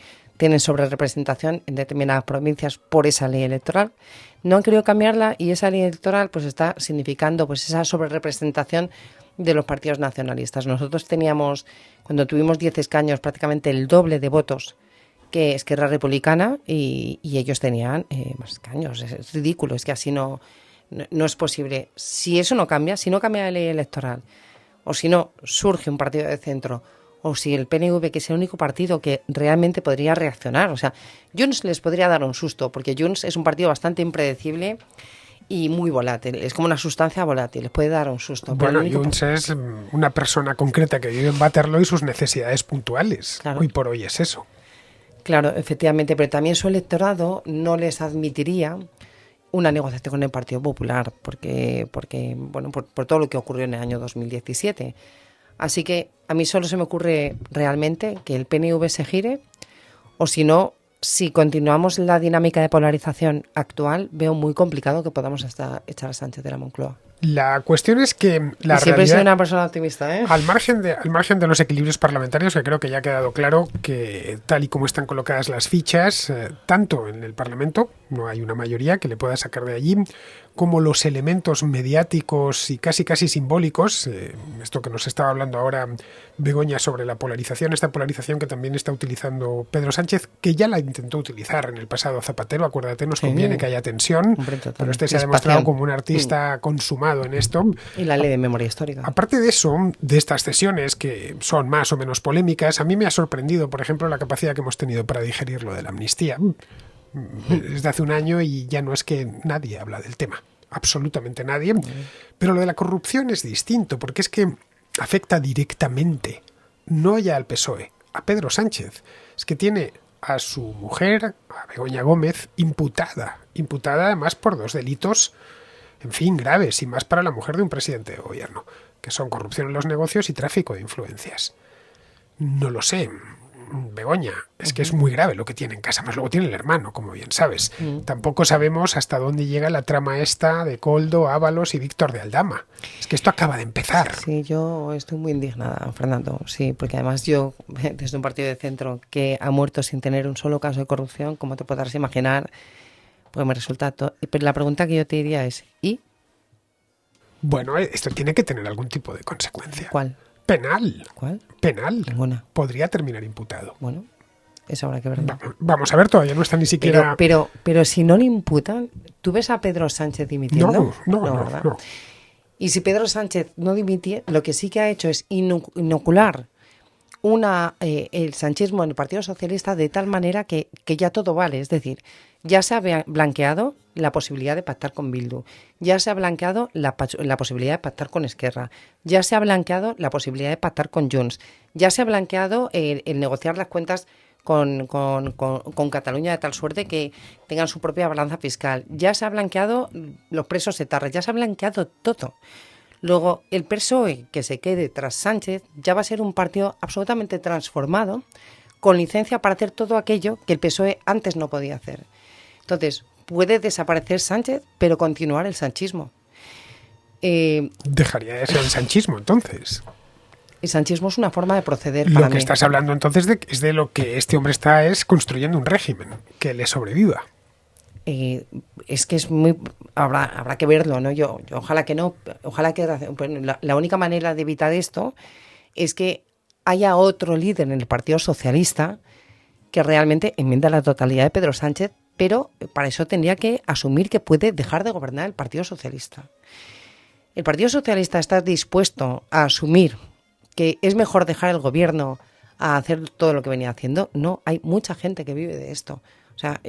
sobrerepresentación en determinadas provincias por esa ley electoral. No han querido cambiarla y esa ley electoral pues está significando pues esa sobrerepresentación de los partidos nacionalistas. Nosotros teníamos, cuando tuvimos 10 escaños, prácticamente el doble de votos que Esquerra Republicana y ellos tenían más escaños. Es ridículo, es que así no es posible. Si eso no cambia, si no cambia la ley electoral, o si no surge un partido de centro, o si el PNV, que es el único partido que realmente podría reaccionar. O sea, Junts les podría dar un susto, porque Junts es un partido bastante impredecible y muy volátil. Es como una sustancia volátil, les puede dar un susto. Bueno, Junts es una persona concreta que vive en Waterloo y sus necesidades puntuales. Claro. Hoy por hoy es eso. Claro, efectivamente, pero también su electorado no les admitiría una negociación con el Partido Popular, porque bueno, por todo lo que ocurrió en el año 2017. Así que a mí solo se me ocurre realmente que el PNV se gire, o si no, si continuamos la dinámica de polarización actual, veo muy complicado que podamos hasta echar a Sánchez de la Moncloa. La cuestión es que la siempre realidad, soy una persona optimista, ¿eh? Al margen de los equilibrios parlamentarios, que creo que ya ha quedado claro que tal y como están colocadas las fichas, tanto en el Parlamento, no hay una mayoría que le pueda sacar de allí, como los elementos mediáticos y casi simbólicos, esto que nos estaba hablando ahora Begoña sobre la polarización, esta polarización que también está utilizando Pedro Sánchez, que ya la intentó utilizar en el pasado Zapatero, acuérdate, nos conviene que haya tensión, pero este se ha demostrado como un artista consumado en esto. Y la ley de memoria histórica. Aparte de eso, de estas cesiones que son más o menos polémicas, a mí me ha sorprendido, por ejemplo, la capacidad que hemos tenido para digerir lo de la amnistía. Desde hace un año y ya no es que nadie habla del tema, absolutamente nadie, pero lo de la corrupción es distinto, porque es que afecta directamente, no ya al PSOE, a Pedro Sánchez. Es que tiene a su mujer, a Begoña Gómez, imputada además por 2 delitos, en fin, graves, y más para la mujer de un presidente de gobierno, que son corrupción en los negocios y tráfico de influencias. No lo sé. Begoña, es que es muy grave lo que tiene en casa, más luego tiene el hermano, como bien sabes. Tampoco sabemos hasta dónde llega la trama esta de Koldo, Ábalos y Víctor de Aldama. Es que esto acaba de empezar. Sí, yo estoy muy indignada, Fernando, sí, porque además yo, desde un partido de centro que ha muerto sin tener un solo caso de corrupción, como te podrás imaginar, pues me resulta todo. Pero la pregunta que yo te diría es, ¿y? Bueno, esto tiene que tener algún tipo de consecuencia. ¿Cuál? Penal. ¿Cuál? Penal. Ninguna. Podría terminar imputado. Bueno, eso habrá que verlo. Vamos a ver, todavía no está ni siquiera... Pero si no le imputan, ¿tú ves a Pedro Sánchez dimitiendo? No. ¿Verdad? Y si Pedro Sánchez no dimite, lo que sí que ha hecho es inocular el sanchismo en el Partido Socialista de tal manera que ya todo vale. Es decir, ya se ha blanqueado la posibilidad de pactar con Bildu, ya se ha blanqueado la posibilidad de pactar con Esquerra, ya se ha blanqueado la posibilidad de pactar con Junts, ya se ha blanqueado el negociar las cuentas con Cataluña de tal suerte que tengan su propia balanza fiscal, ya se ha blanqueado los presos etarras, ya se ha blanqueado todo. Luego, el PSOE que se quede tras Sánchez ya va a ser un partido absolutamente transformado, con licencia para hacer todo aquello que el PSOE antes no podía hacer. Entonces, puede desaparecer Sánchez, pero continuar el sanchismo. Dejaría de ser el sanchismo, entonces. El sanchismo es una forma de proceder para mí. Lo que estás hablando entonces es de lo que este hombre está construyendo un régimen que le sobreviva. Es que es muy... Habrá que verlo, ¿no? Yo ojalá que no. Ojalá que... Bueno, la única manera de evitar esto es que haya otro líder en el Partido Socialista que realmente enmienda la totalidad de Pedro Sánchez, pero para eso tendría que asumir que puede dejar de gobernar el Partido Socialista. ¿El Partido Socialista está dispuesto a asumir que es mejor dejar el gobierno a hacer todo lo que venía haciendo? No, hay mucha gente que vive de esto. O sea,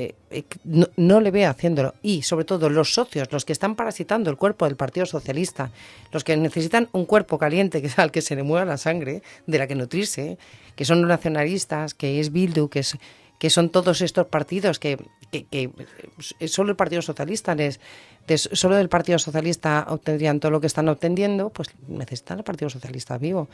no le ve haciéndolo. Y, sobre todo, los socios, los que están parasitando el cuerpo del Partido Socialista, los que necesitan un cuerpo caliente al que se le mueva la sangre, de la que nutrirse, que son los nacionalistas, que es Bildu, que son todos estos partidos que solo el Partido Socialista solo del Partido Socialista obtendrían todo lo que están obteniendo, pues necesitan el Partido Socialista vivo.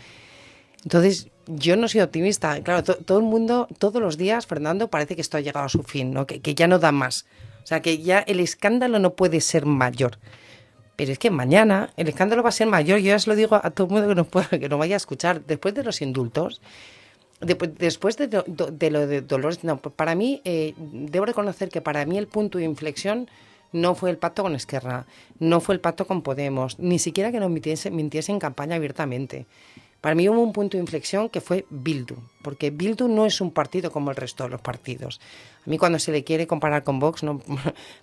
Entonces, yo no soy optimista. Claro, todo el mundo, todos los días, Fernando, parece que esto ha llegado a su fin, ¿no? Que ya no da más. O sea, que ya el escándalo no puede ser mayor. Pero es que mañana el escándalo va a ser mayor. Yo ya se lo digo a todo el mundo que nos vaya a escuchar. Después de los indultos, después de lo de Dolores, no, para mí, debo reconocer que para mí el punto de inflexión no fue el pacto con Esquerra, no fue el pacto con Podemos, ni siquiera que nos mintiese en campaña abiertamente. Para mí hubo un punto de inflexión que fue Bildu, porque Bildu no es un partido como el resto de los partidos. A mí cuando se le quiere comparar con Vox,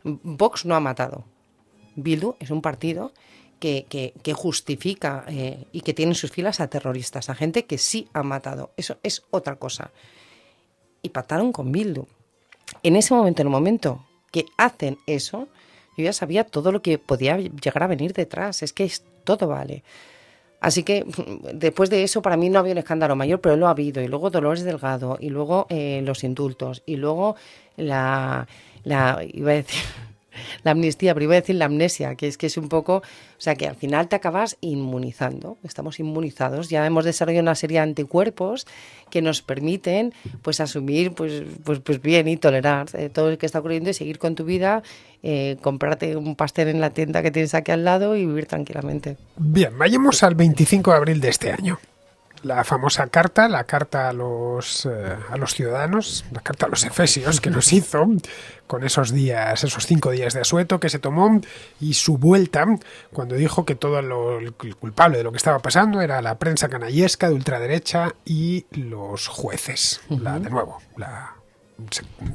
Vox no ha matado. Bildu es un partido que justifica y que tiene en sus filas a terroristas, a gente que sí ha matado. Eso es otra cosa. Y pactaron con Bildu. En ese momento, en el momento que hacen eso, yo ya sabía todo lo que podía llegar a venir detrás. Es que todo vale. Así que después de eso para mí no había un escándalo mayor, pero lo ha habido. Y luego Dolores Delgado, y luego los indultos, y luego iba a decir la amnistía, pero iba a decir la amnesia, que es un poco, o sea, que al final te acabas inmunizando. Estamos inmunizados, ya hemos desarrollado una serie de anticuerpos que nos permiten pues asumir pues bien y tolerar todo lo que está ocurriendo y seguir con tu vida, comprarte un pastel en la tienda que tienes aquí al lado y vivir tranquilamente. Bien, vayamos al 25 de abril de este año. La famosa carta, la carta a los ciudadanos, la carta a los efesios que nos hizo con esos 5 días de asueto que se tomó y su vuelta cuando dijo que el culpable de lo que estaba pasando era la prensa canallesca de ultraderecha y los jueces. Un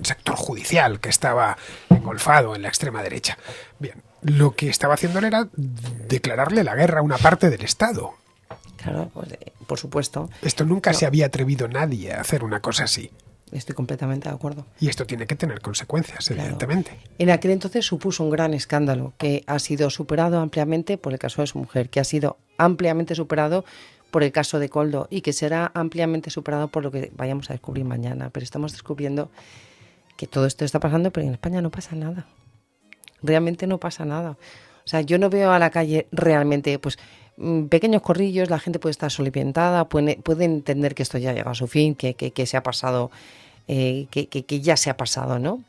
sector judicial que estaba engolfado en la extrema derecha. Bien, lo que estaba haciendo era declararle la guerra a una parte del Estado. Claro, pues, por supuesto. Esto nunca se había atrevido nadie a hacer una cosa así. Estoy completamente de acuerdo. Y esto tiene que tener consecuencias, evidentemente. En aquel entonces supuso un gran escándalo que ha sido superado ampliamente por el caso de su mujer, que ha sido ampliamente superado por el caso de Koldo y que será ampliamente superado por lo que vayamos a descubrir mañana. Pero estamos descubriendo que todo esto está pasando, pero en España no pasa nada. Realmente no pasa nada. O sea, yo no veo a la calle realmente, pues pequeños corrillos, la gente puede estar soliviantada, puede entender que esto ya llega a su fin, que se ha pasado, que ya se ha pasado, ¿no?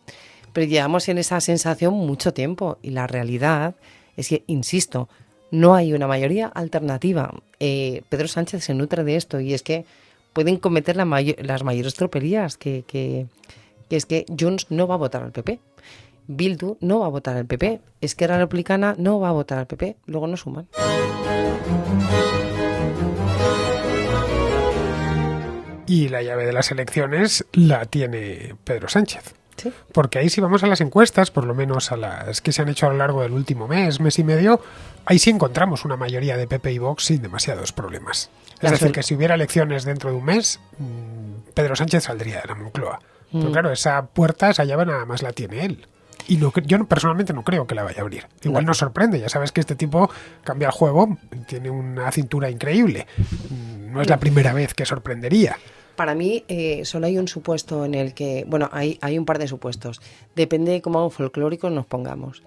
Pero llevamos en esa sensación mucho tiempo y la realidad es que, insisto, no hay una mayoría alternativa. Pedro Sánchez se nutre de esto y es que pueden cometer las mayores tropelías, que es que Junts no va a votar al PP, Bildu no va a votar al PP, Esquerra Republicana no va a votar al PP, luego no suman. Y la llave de las elecciones la tiene Pedro Sánchez. ¿Sí? Porque ahí si vamos a las encuestas, por lo menos a las que se han hecho a lo largo del último mes y medio, ahí sí encontramos una mayoría de PP y Vox sin demasiados problemas. Es decir, que si hubiera elecciones dentro de un mes, Pedro Sánchez saldría de la Moncloa. Pero claro, esa puerta, esa llave nada más la tiene él. Y yo personalmente no creo que la vaya a abrir. Igual nos sorprende, ya sabes que este tipo cambia el juego, tiene una cintura increíble. No es la primera vez que sorprendería. Para mí solo hay un supuesto en el que, bueno, hay un par de supuestos. Depende de cómo folclóricos nos pongamos.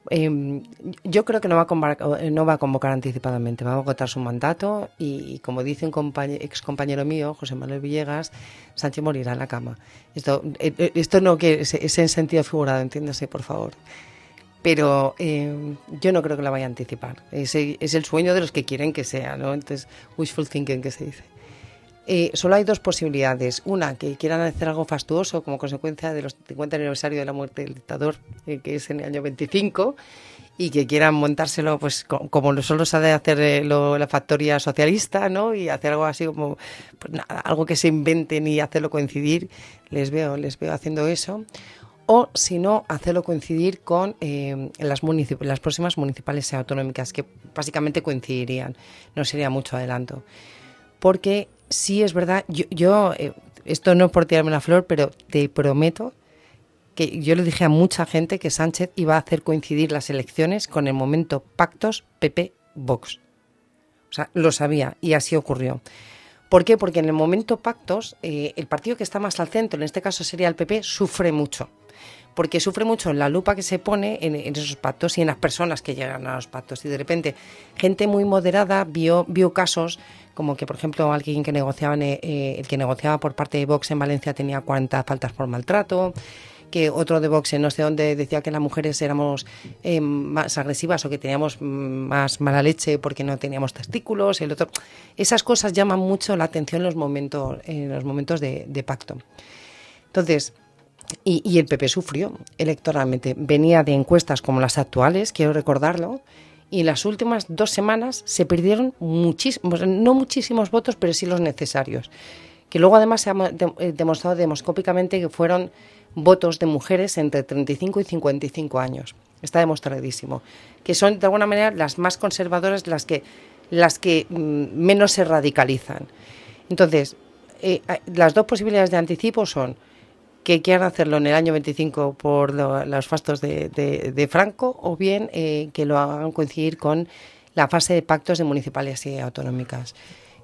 Yo creo que no va a convocar anticipadamente, va a agotar su mandato y como dice un ex compañero mío, José Manuel Villegas, Sánchez morirá en la cama. Esto no que es en sentido figurado, entiéndase, por favor. Pero yo no creo que la vaya a anticipar. Es el sueño de los que quieren que sea, ¿no? Entonces, wishful thinking, que se dice. Solo hay dos posibilidades. Una, que quieran hacer algo fastuoso como consecuencia de los 50 aniversario de la muerte del dictador, que es en el año 25, y que quieran montárselo pues como solo sabe hacer la factoría socialista, ¿no? Y hacer algo así como pues nada, algo que se inventen y hacerlo coincidir. Les veo haciendo eso. O, si no, hacerlo coincidir con las próximas municipales y autonómicas, que básicamente coincidirían. No sería mucho adelanto. Porque sí es verdad, yo esto no es por tirarme la flor, pero te prometo que yo le dije a mucha gente que Sánchez iba a hacer coincidir las elecciones con el momento pactos PP-Vox. O sea, lo sabía y así ocurrió. ¿Por qué? Porque en el momento pactos, el partido que está más al centro, en este caso sería el PP, sufre mucho. Porque sufre mucho en la lupa que se pone en esos pactos y en las personas que llegan a los pactos. Y de repente, gente muy moderada vio casos como que, por ejemplo, alguien que el que negociaba por parte de Vox en Valencia tenía 40 faltas por maltrato, que otro de Vox en no sé dónde decía que las mujeres éramos más agresivas o que teníamos más mala leche porque no teníamos testículos. El otro, esas cosas llaman mucho la atención en los momentos de pacto. Entonces, y el PP sufrió electoralmente. Venía de encuestas como las actuales, quiero recordarlo, y en las últimas 2 semanas se perdieron no muchísimos votos, pero sí los necesarios. Que luego además se ha demostrado demoscópicamente que fueron votos de mujeres entre 35 y 55 años. Está demostradísimo. Que son de alguna manera las más conservadoras, las que menos se radicalizan. Entonces, las dos posibilidades de anticipo son que quieran hacerlo en el año 25 por los fastos de Franco, o bien que lo hagan coincidir con la fase de pactos de municipales y autonómicas,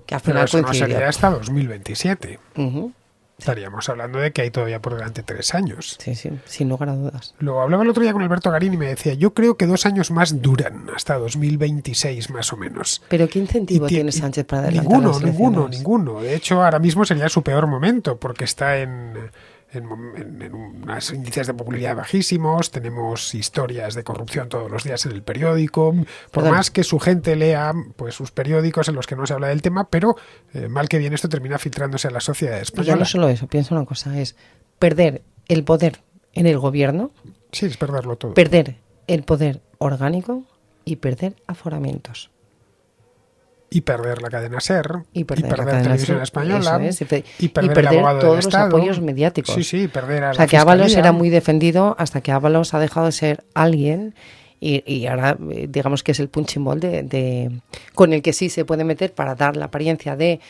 que al final pero eso no coincidiría. sería hasta 2027. Uh-huh. Estaríamos hablando de que hay todavía por delante 3 años. Sí, sin lugar a dudas. Lo hablaba el otro día con Alberto Garín y me decía, yo creo que 2 años más duran, hasta 2026 más o menos. ¿Pero qué incentivo tiene Sánchez para adelantar las elecciones? Ninguno. De hecho, ahora mismo sería su peor momento, porque está en unos índices de popularidad bajísimos, tenemos historias de corrupción todos los días en el periódico, por más que su gente lea pues sus periódicos en los que no se habla del tema, pero mal que bien esto termina filtrándose a la sociedad española. Y ya no solo eso, piensa una cosa, es perder el poder en el gobierno, sí, es perderlo todo. Perder el poder orgánico y perder aforamientos. Y perder la cadena SER, y perder Televisión Española, y perder el abogado todos del los Estado. apoyos mediáticos. Sí, perder a o sea, la que Ábalos Fiscalía. era muy defendido hasta que Ábalos ha dejado de ser alguien y ahora digamos que es el punching ball con el que sí se puede meter para dar la apariencia de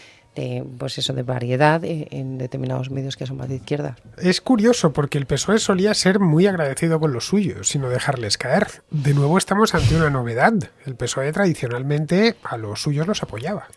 variedad en determinados medios que son más de izquierda. Es curioso porque el PSOE solía ser muy agradecido con los suyos y no dejarles caer. De nuevo estamos ante una novedad. El PSOE tradicionalmente a los suyos los apoyaba.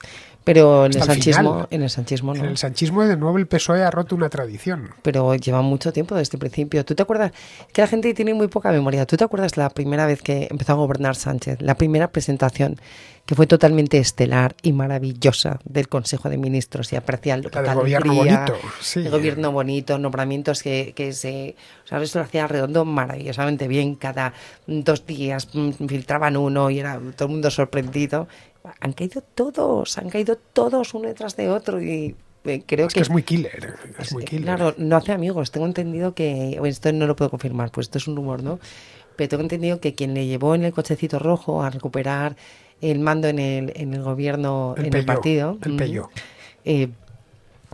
Pero hasta el final. en el sanchismo no. En el sanchismo, de nuevo, el PSOE ha roto una tradición. Pero lleva mucho tiempo desde el principio. ¿Tú te acuerdas? Que la gente tiene muy poca memoria. ¿Tú te acuerdas la primera vez que empezó a gobernar Sánchez? La primera presentación que fue totalmente estelar y maravillosa del Consejo de Ministros y aparecía La del gobierno bonito. Sí. El gobierno bonito, nombramientos que se... O sea, eso lo hacía Redondo maravillosamente bien. Cada 2 días filtraban uno y era todo el mundo sorprendido. Han caído todos uno detrás de otro y creo que es muy killer, es muy killer. Claro, no hace amigos. Tengo entendido que, esto no lo puedo confirmar, pues esto es un rumor, ¿no? Pero tengo entendido que quien le llevó en el cochecito rojo a recuperar el mando en el gobierno, el partido, el Peyo,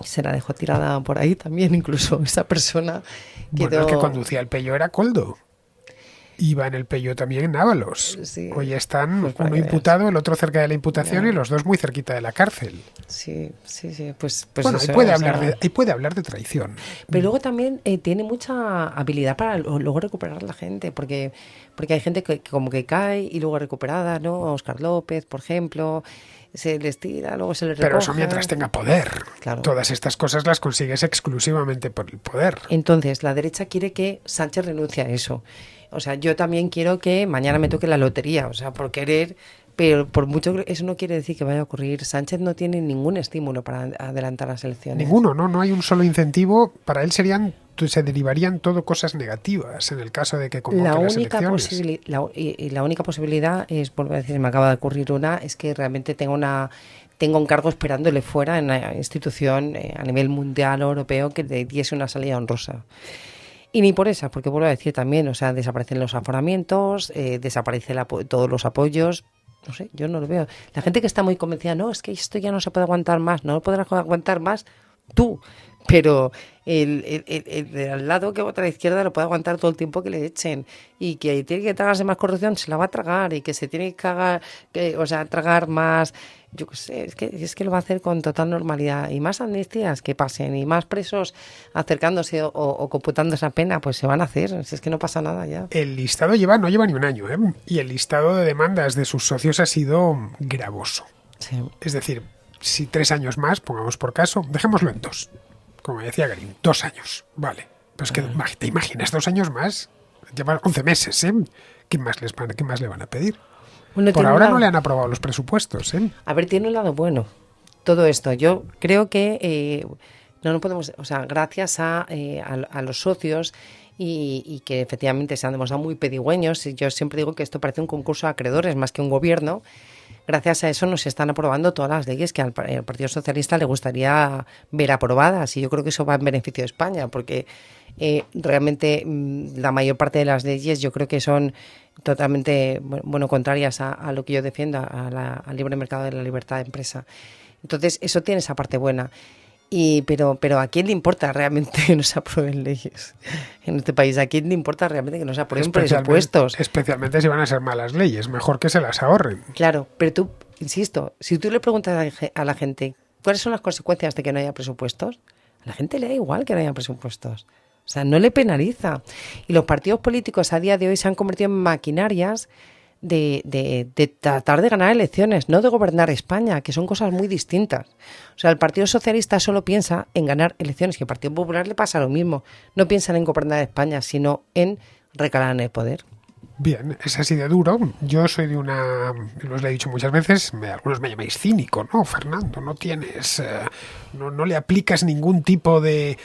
se la dejó tirada por ahí también, incluso esa persona quedó... Bueno, el que conducía el Peyo era Koldo. Iba en el Peyo también en Ábalos. Sí, hoy están pues uno imputado, el otro cerca de la imputación, ya. Y los dos muy cerquita de la cárcel. Sí. Pues bueno, eso, ahí puede hablar de traición. Pero luego también tiene mucha habilidad para luego recuperar la gente, porque hay gente que como que cae y luego recuperada, ¿no? Óscar López, por ejemplo, se les tira, luego se les recoge. Pero eso mientras tenga poder. Claro. Todas estas cosas las consigues exclusivamente por el poder. Entonces, la derecha quiere que Sánchez renuncie a eso. O sea, yo también quiero que mañana me toque la lotería, o sea, por querer, pero por mucho que eso no quiere decir que vaya a ocurrir. Sánchez no tiene ningún estímulo para adelantar las elecciones. Ninguno, no hay un solo incentivo. Para él se derivarían todo cosas negativas en el caso de que convoque las elecciones. La única posibilidad es, vuelvo a decir, me acaba de ocurrir una, es que realmente tengo un cargo esperándole fuera en una institución a nivel mundial o europeo que le diese una salida honrosa. Y ni por esa, porque vuelvo a decir también, o sea, desaparecen los aforamientos, desaparecen todos los apoyos. No sé, yo no lo veo. La gente que está muy convencida, no, es que esto ya no se puede aguantar más, no lo podrás aguantar más tú, pero el de al lado que vota a la izquierda lo puede aguantar todo el tiempo que le echen, y que tiene que tragarse más corrupción, se la va a tragar, y que se tiene que tragar más, yo qué sé, es que lo va a hacer con total normalidad, y más amnistías que pasen, y más presos acercándose o computando esa pena, pues se van a hacer, si es que no pasa nada ya. El listado no lleva ni un año, y el listado de demandas de sus socios ha sido gravoso. Sí. Es decir, si 3 años más, pongamos por caso, dejémoslo en 2. Como decía Garín, 2 años, vale. Pero es que, ¿te imaginas 2 años más? Llevan 11 meses, ¿Qué más le van a pedir? Bueno, por ahora no le han aprobado los presupuestos, A ver, tiene un lado bueno todo esto. Yo creo que no podemos, o sea, gracias a los socios y que efectivamente se han demostrado muy pedigüeños, y yo siempre digo que esto parece un concurso de acreedores más que un gobierno. Gracias a eso nos están aprobando todas las leyes que al Partido Socialista le gustaría ver aprobadas, y yo creo que eso va en beneficio de España, porque realmente la mayor parte de las leyes yo creo que son totalmente contrarias a lo que yo defiendo, al libre mercado de la libertad de empresa. Entonces eso tiene esa parte buena. Pero ¿a quién le importa realmente que no se aprueben leyes en este país? ¿A quién le importa realmente que no se aprueben presupuestos? Especialmente si van a ser malas leyes, mejor que se las ahorren. Claro, pero tú, insisto, si tú le preguntas a la gente cuáles son las consecuencias de que no haya presupuestos, a la gente le da igual que no haya presupuestos. O sea, no le penaliza. Y los partidos políticos a día de hoy se han convertido en maquinarias de tratar de ganar elecciones, no de gobernar España, que son cosas muy distintas. O sea, el Partido Socialista solo piensa en ganar elecciones, y al Partido Popular le pasa lo mismo. No piensan en gobernar España, sino en recalar en el poder. Bien, es así de duro. Yo soy de una... Os lo he dicho muchas veces, algunos me llamáis cínico, ¿no, Fernando? No tienes... no le aplicas ningún tipo de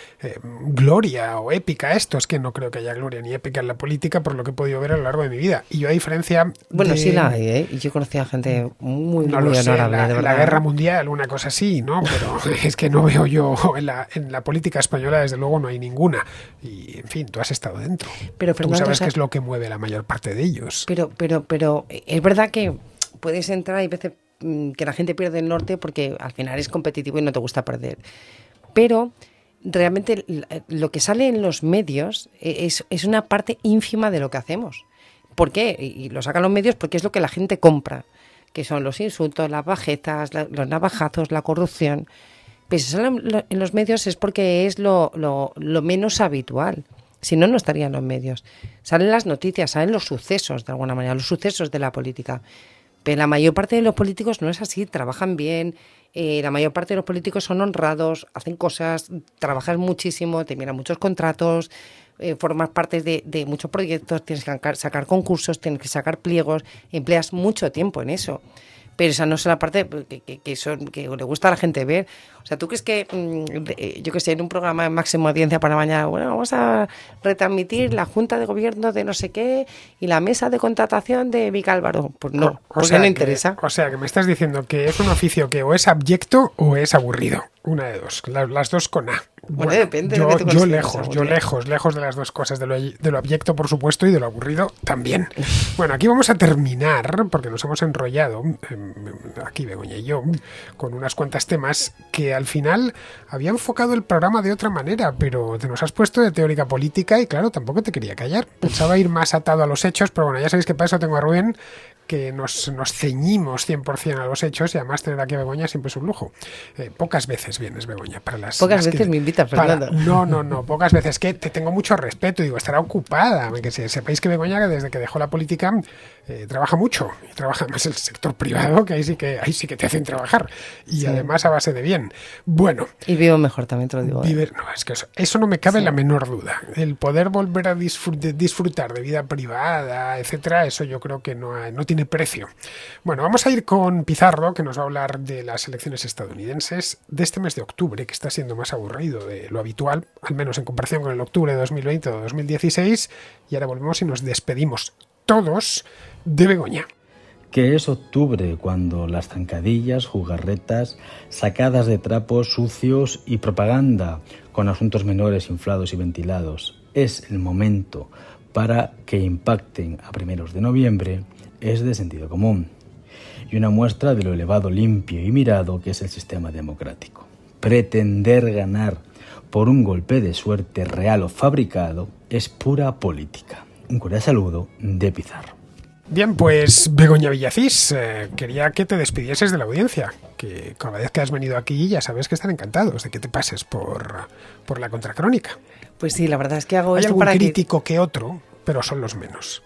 gloria o épica a esto. Es que no creo que haya gloria ni épica en la política, por lo que he podido ver a lo largo de mi vida. Y yo, a diferencia... Bueno, sí la hay, ¿eh? Y yo conocía a gente muy honorable, de verdad. La guerra mundial, una cosa así, ¿no? Pero es que no veo yo... En la política española, desde luego, no hay ninguna. Y, en fin, tú has estado dentro. Pero, Fernando, tú sabes qué es lo que mueve la mayor parte de ellos. Pero es verdad que puedes entrar, hay veces que la gente pierde el norte porque al final es competitivo y no te gusta perder. Pero realmente lo que sale en los medios es una parte ínfima de lo que hacemos. ¿Por qué? Y lo sacan los medios porque es lo que la gente compra, que son los insultos, las bajetas, los navajazos, la corrupción. Pues si sale en los medios es porque es lo menos habitual. Si no, no estarían los medios. Salen las noticias, salen los sucesos, de alguna manera, los sucesos de la política. Pero la mayor parte de los políticos no es así, trabajan bien, La mayor parte de los políticos son honrados, hacen cosas, trabajas muchísimo, te miran muchos contratos, formas parte de muchos proyectos, tienes que sacar concursos, tienes que sacar pliegos, empleas mucho tiempo en eso. Pero esa no es la parte que le gusta a la gente ver. O sea, ¿tú crees que, yo que sé, en un programa de máxima audiencia para mañana, bueno, vamos a retransmitir la Junta de Gobierno de no sé qué y la mesa de contratación de Vic Álvaro? Pues no, porque no interesa. O sea, que me estás diciendo que es un oficio que o es abyecto o es aburrido. Una de dos, las dos con A. Bueno, depende de lo que tú yo lejos de las dos cosas, de lo abyecto, por supuesto, y de lo aburrido también. Bueno, aquí vamos a terminar, porque nos hemos enrollado, aquí Begoña y yo, con unas cuantas temas que al final había enfocado el programa de otra manera, pero te nos has puesto de teórica política y claro, tampoco te quería callar. Pensaba ir más atado a los hechos, pero bueno, ya sabéis que para eso tengo a Rubén, que nos ceñimos 100% a los hechos y además tener aquí a Begoña siempre es un lujo. Pocas veces vienes, Begoña. Pocas veces me invitas, Fernando. No, pocas veces, que te tengo mucho respeto, digo, estará ocupada, que sepáis que Begoña, desde que dejó la política, trabaja mucho, y trabaja más en el sector privado, que ahí sí que te hacen trabajar, y sí, además a base de bien. Bueno. Y vivo mejor, también te lo digo. No, es que eso no me cabe la menor duda. El poder volver a disfrutar de vida privada, etcétera, eso yo creo que no tiene precio. Bueno, vamos a ir con Pizarro, que nos va a hablar de las elecciones estadounidenses de este mes de octubre, que está siendo más aburrido de lo habitual, al menos en comparación con el octubre de 2020 o 2016, y ahora volvemos y nos despedimos todos de Begoña. Que es octubre cuando las zancadillas, jugarretas, sacadas de trapos sucios y propaganda con asuntos menores inflados y ventilados es el momento para que impacten a primeros de noviembre es de sentido común y una muestra de lo elevado, limpio y mirado que es el sistema democrático. Pretender ganar por un golpe de suerte real o fabricado es pura política. Un cordial saludo de Pizarro. Bien, pues Begoña Villacís, quería que te despidieses de la audiencia, que cada vez que has venido aquí ya sabes que están encantados de que te pases por la contracrónica. Pues sí, la verdad es que hago esto para Hay algún crítico que otro, pero son los menos.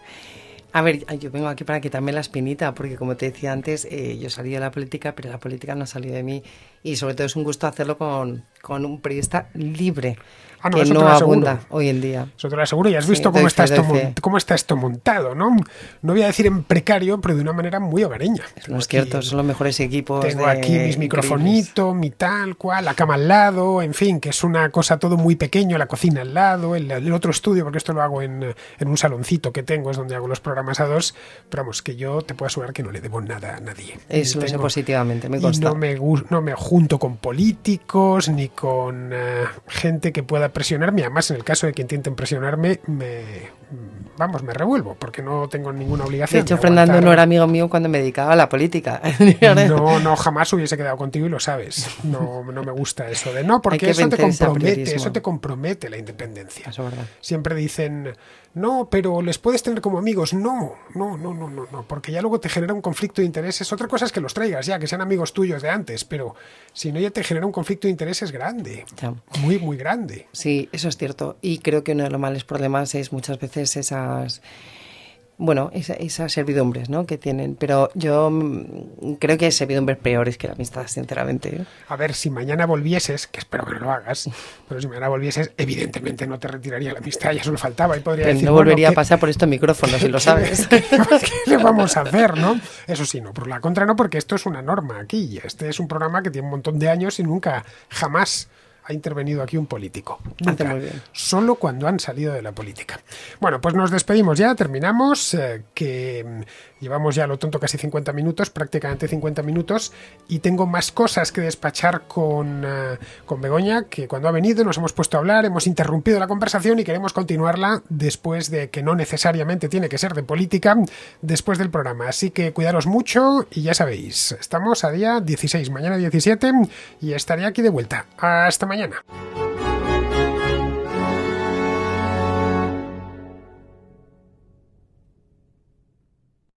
A ver, yo vengo aquí para quitarme la espinita, porque como te decía antes, yo salí de la política, pero la política no salió de mí. Y sobre todo es un gusto hacerlo con un periodista libre, que no abunda hoy en día. Eso te lo aseguro, y has visto cómo está esto montado, ¿no? No voy a decir en precario, pero de una manera muy hogareña. No es cierto, son los mejores equipos. Tengo aquí mis microfonitos, mi tal cual, la cama al lado, en fin, que es una cosa todo muy pequeño, la cocina al lado, el otro estudio, porque esto lo hago en un saloncito que tengo, es donde hago los programas a dos, pero vamos, que yo te puedo asegurar que no le debo nada a nadie. Eso lo sé positivamente, me consta. No me junto con políticos ni con gente que pueda presionarme. Además, en el caso de que intenten presionarme, me revuelvo, porque no tengo ninguna obligación. De hecho, Fernando no era amigo mío cuando me dedicaba a la política. No, jamás hubiese quedado contigo y lo sabes. No me gusta eso de no, porque eso te compromete la independencia. Eso es verdad. Siempre dicen, no, pero les puedes tener como amigos. No, porque ya luego te genera un conflicto de intereses. Otra cosa es que los traigas ya, que sean amigos tuyos de antes, pero si no, ya te genera un conflicto de intereses grande, ya. Muy, muy grande. Sí, eso es cierto. Y creo que uno de los males problemas es muchas veces esas servidumbres, ¿no?, que tienen. Pero yo creo que hay servidumbres peores que la amistad, sinceramente. A ver, si mañana volvieses, que espero que no lo hagas, pero si mañana volvieses, evidentemente no te retiraría la amistad, ya solo faltaba. Y podría decir, no volvería a pasar por estos micrófonos, si lo sabes. ¿Qué le vamos a hacer, no? Eso sí, no, por la contra no, porque esto es una norma aquí. Este es un programa que tiene un montón de años y nunca, jamás ha intervenido aquí un político. Nunca. Muy bien. Solo cuando han salido de la política. Bueno, pues nos despedimos ya, terminamos, que llevamos ya a lo tonto casi 50 minutos, prácticamente 50 minutos, y tengo más cosas que despachar con Begoña, que cuando ha venido nos hemos puesto a hablar, hemos interrumpido la conversación y queremos continuarla después de que no necesariamente tiene que ser de política, después del programa. Así que cuidaros mucho y ya sabéis, estamos a día 16, mañana 17, y estaré aquí de vuelta. Hasta mañana.